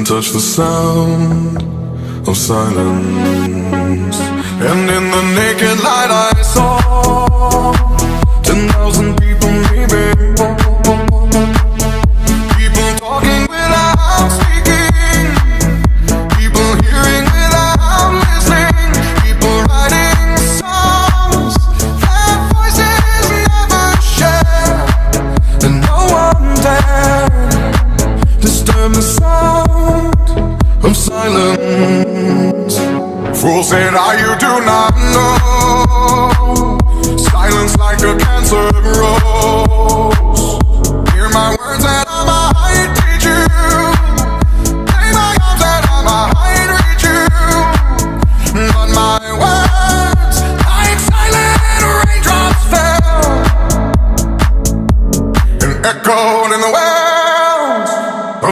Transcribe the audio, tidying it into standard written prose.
couldn't touch the sound of silence. And in the naked light I saw 10,000 people maybe, people talking without speaking, people hearing without listening, people writing songs that voices never share, and no one dared disturb the sound of silence. Fool said, you do not know. Silence like a cancer grows.